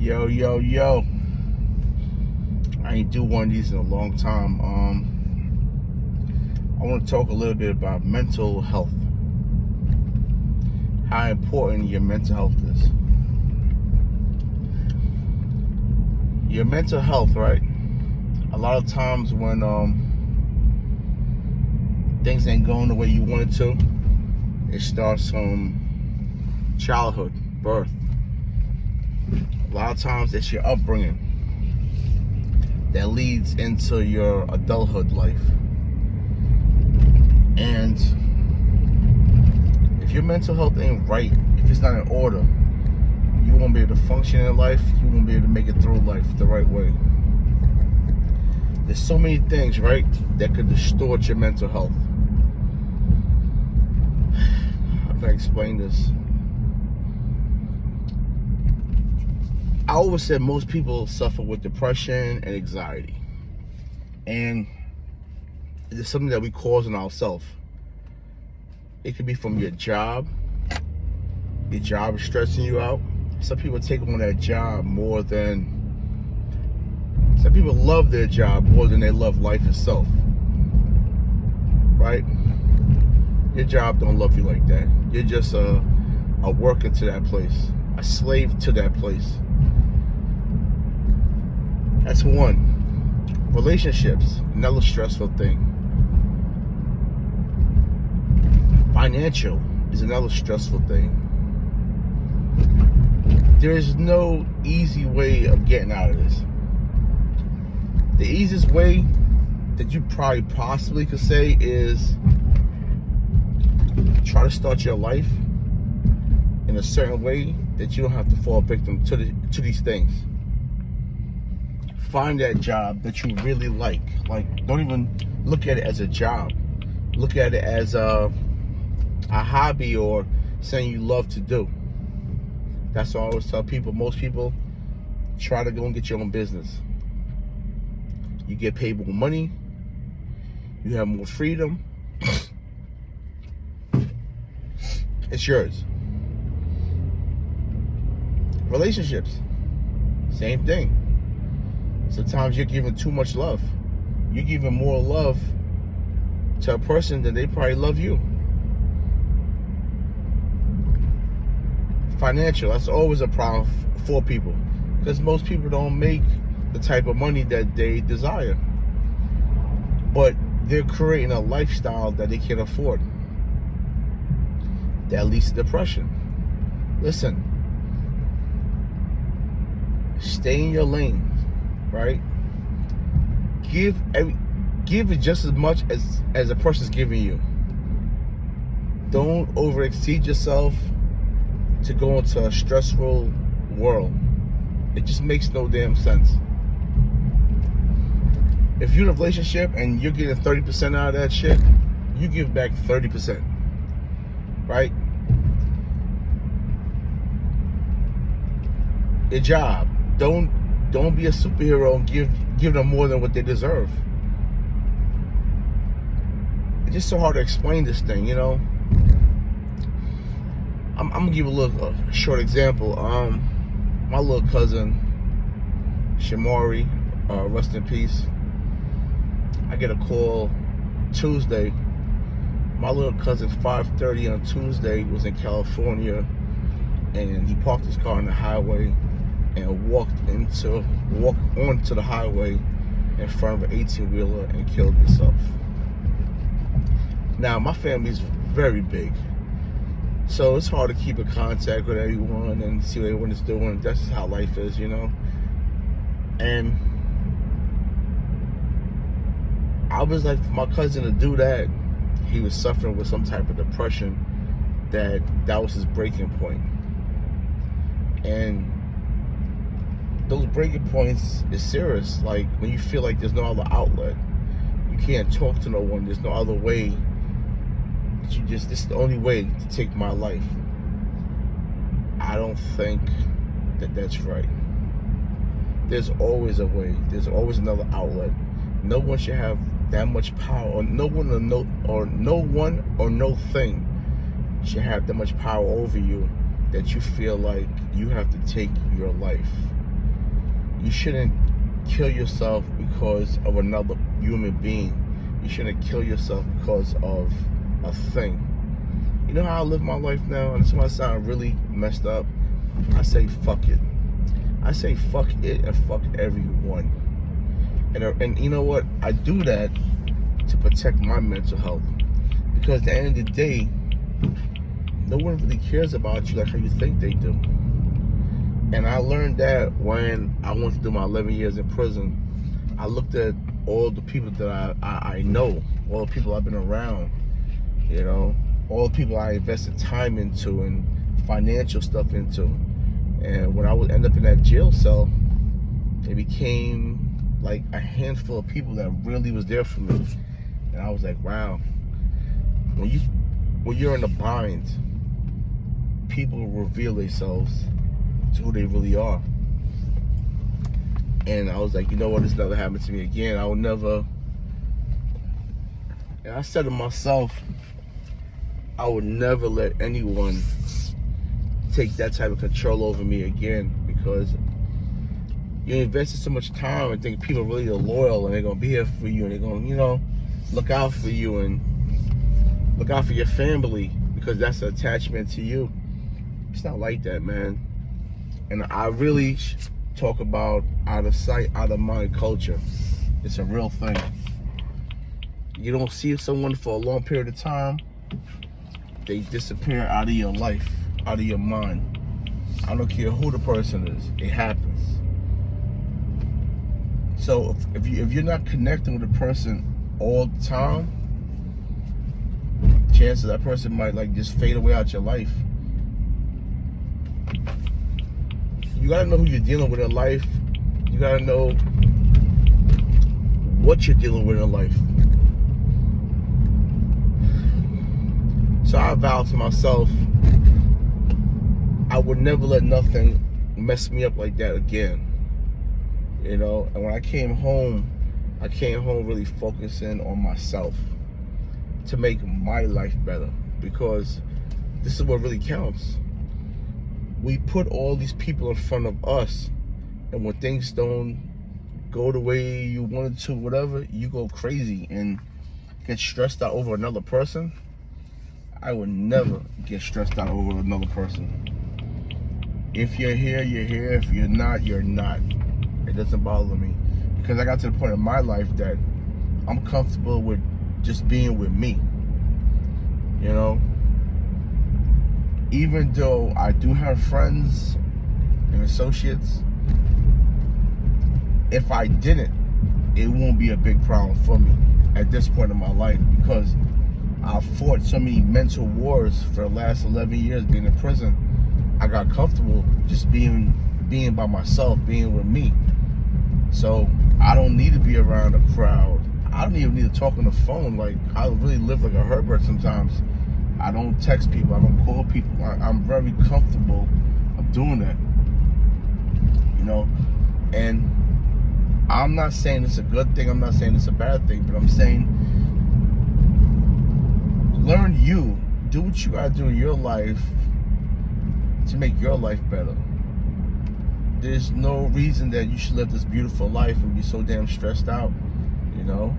Yo, yo, yo. I ain't do one of these in a long time. I want to talk a little bit about mental health. How important your mental health is. Your mental health, right? A lot of times when things ain't going the way you want it to, it starts from childhood, birth. A lot of times it's your upbringing that leads into your adulthood life. And if your mental health ain't right, if it's not in order, you won't be able to function in life. You won't be able to make it through life the right way. There's so many things, right, that could distort your mental health. How can I explain this? I always said most people suffer with depression and anxiety. And it's something that we cause in ourselves. It could be from your job. Your job is stressing you out. Some people take on that job more than... Some people love their job more than they love life itself. Right? Your job don't love you like that. You're just a worker to that place. A slave to that place. That's one. Relationships, another stressful thing. Financial is another stressful thing. There is no easy way of getting out of this. The easiest way that you probably possibly could say is try to start your life in a certain way that you don't have to fall victim to these things. Find that job that you really like. Like, don't even look at it as a job. Look at it as a hobby or something you love to do. That's what I always tell people. Most people try to go and get your own business. You get paid more money. You have more freedom. It's yours. Relationships, same thing. Sometimes you're giving too much love. You're giving more love to a person than they probably love you. Financial, that's always a problem for people, because most people don't make the type of money that they desire, but they're creating a lifestyle that they can't afford. That leads to depression. Listen, stay in your lane, right? Give it just as much as a person's giving you. Don't overexceed yourself to go into a stressful world. It just makes no damn sense. If you're in a relationship and you're getting 30% out of that shit, you give back 30%, right? Your job, don't be a superhero and give them more than what they deserve. It's just so hard to explain this thing, you know. I'm gonna give a short example. My little cousin Shamari, rest in peace. I get a call Tuesday. My little cousin, 5:30 on Tuesday, was in California, and he parked his car on the highway and walked onto the highway in front of an 18-wheeler and killed himself. Now, my family's very big, so it's hard to keep in contact with everyone and see what everyone is doing. That's just how life is, you know. And I was like, for my cousin to do that, he was suffering with some type of depression that was his breaking point. And those breaking points is serious. Like, when you feel like there's no other outlet, you can't talk to no one, there's no other way. This is the only way to take my life. I don't think that that's right. There's always a way. There's always another outlet. No one should have that much power, or no one or no thing should have that much power over you that you feel like you have to take your life. You shouldn't kill yourself because of another human being. You shouldn't kill yourself because of a thing. You know how I live my life now? And this might sound really messed up. I say fuck it. I say fuck it and fuck everyone. And you know what? I do that to protect my mental health. Because at the end of the day, no one really cares about you like how you think they do. And I learned that when I went to do my 11 years in prison. I looked at all the people that I know, all the people I've been around, you know, all the people I invested time into and financial stuff into. And when I would end up in that jail cell, it became like a handful of people that really was there for me. And I was like, wow, when you're in a bind, people reveal themselves to who they really are. And I was like, you know what, this never happened to me again. I would never, and I said to myself, I would never let anyone take that type of control over me again, because you invested so much time and think people really are loyal and they're gonna be here for you and they're gonna, you know, look out for you and look out for your family because that's an attachment to you. It's not like that, man. And I really talk about out of sight, out of mind culture. It's a real thing. You don't see someone for a long period of time, they disappear out of your life, out of your mind. I don't care who the person is, it happens. So if you're not connecting with a person all the time, chances that person might like just fade away out your life. You gotta know who you're dealing with in life. You gotta know what you're dealing with in life. So I vowed to myself, I would never let nothing mess me up like that again. You know, and when I came home really focusing on myself to make my life better, because this is what really counts. We put all these people in front of us, and when things don't go the way you wanted to, whatever, you go crazy and get stressed out over another person. I would never get stressed out over another person. If you're here, you're here. If you're not, you're not. It doesn't bother me, because I got to the point in my life that I'm comfortable with just being with me, you know? Even though I do have friends and associates, if I didn't, it won't be a big problem for me at this point in my life, because I've fought so many mental wars for the last 11 years being in prison. I got comfortable just being by myself, being with me. So I don't need to be around a crowd. I don't even need to talk on the phone. Like, I really live like a Herbert sometimes. I don't text people. I don't call people. I'm very comfortable of doing that. You know? And I'm not saying it's a good thing. I'm not saying it's a bad thing. But I'm saying learn you. Do what you gotta do in your life to make your life better. There's no reason that you should live this beautiful life and be so damn stressed out, you know?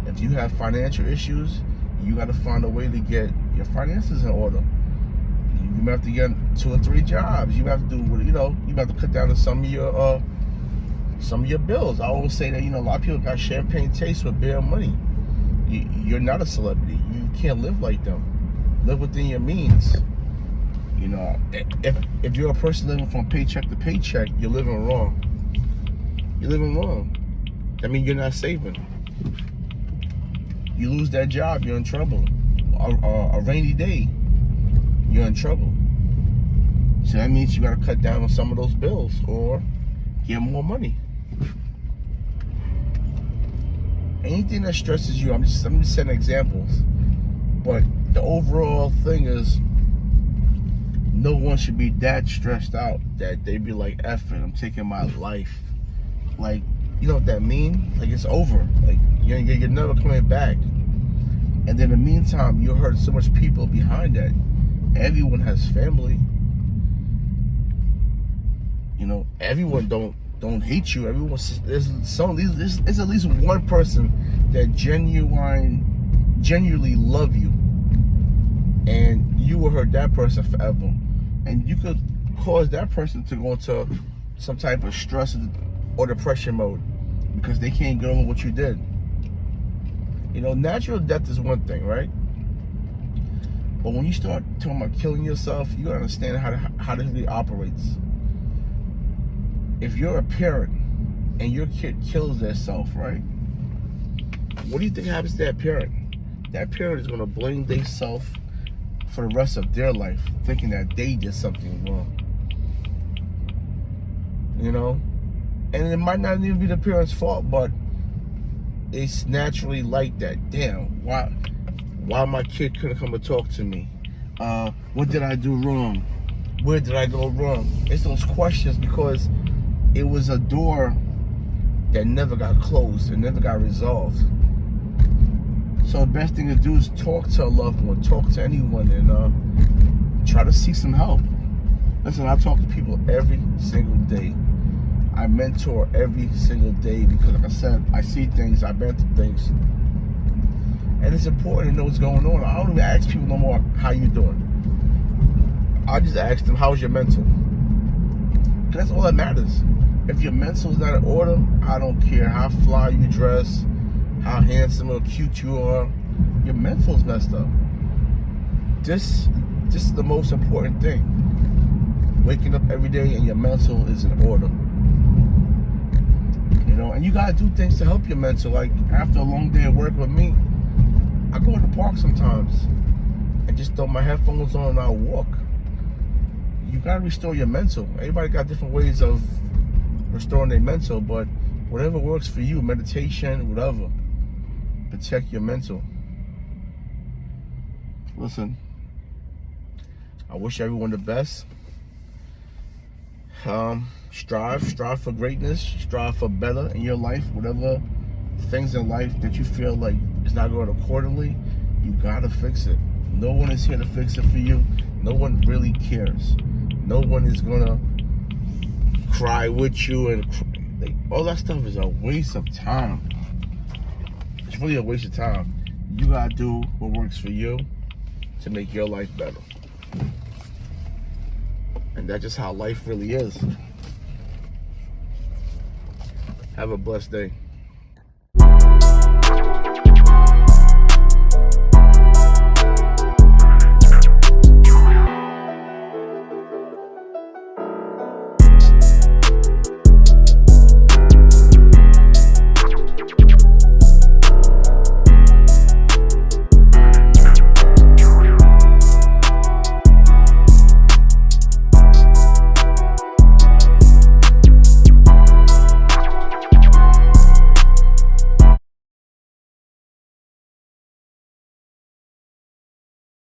If you have financial issues, you gotta find a way to get your finances in order. You might have to get 2 or 3 jobs. You have to do, you know, you have to cut down on some of your bills. I always say that, you know, a lot of people got champagne taste with bare money. You're not a celebrity. You can't live like them. Live within your means. You know, if you're a person living from paycheck to paycheck, you're living wrong. You're living wrong. That means you're not saving. You lose that job, you're in trouble. A rainy day, you're in trouble. So that means you gotta cut down on some of those bills or get more money. Anything that stresses you, I'm just setting examples. But the overall thing is, no one should be that stressed out that they be like, F it, I'm taking my life. Like, you know what that means? Like, it's over. Like, you're never coming back. And then in the meantime, you hurt so much people behind that. Everyone has family. You know, everyone don't don't hate you. There's at least one person that genuinely love you, and you will hurt that person forever, and you could cause that person to go into some type of stress or depression mode because they can't get over what you did. You know, natural death is one thing, right? But when you start talking about killing yourself, you gotta understand how this really operates. If you're a parent and your kid kills themselves, right? What do you think happens to that parent? That parent is gonna blame themselves for the rest of their life, thinking that they did something wrong. You know? And it might not even be the parent's fault, but it's naturally like that. Damn, why my kid couldn't come and talk to me? What did I do wrong? Where did I go wrong? It's those questions because it was a door that never got closed and never got resolved. So the best thing to do is talk to a loved one, talk to anyone, and try to seek some help. Listen, I talk to people every single day. I mentor every single day because, like I said, I see things, I've been through things. And it's important to know what's going on. I don't even ask people no more, how you doing? I just ask them, how's your mental? That's all that matters. If your mental is not in order, I don't care how fly you dress, how handsome or cute you are. Your mental is messed up. This is the most important thing. Waking up every day and your mental is in order. You know, and you gotta do things to help your mental. Like after a long day of work with me, I go to the park sometimes and just throw my headphones on and I'll walk. You gotta restore your mental. Everybody got different ways of restoring their mental, but whatever works for you, meditation, whatever, protect your mental. Listen, I wish everyone the best. Strive for greatness, strive for better in your life. Whatever things in life that you feel like is not going accordingly, you gotta fix it. No one is here to fix it for you. No one really cares. No one is gonna cry with you, and all that stuff is a waste of time. It's really a waste of time. You gotta do what works for you to make your life better. And that's just how life really is. Have a blessed day.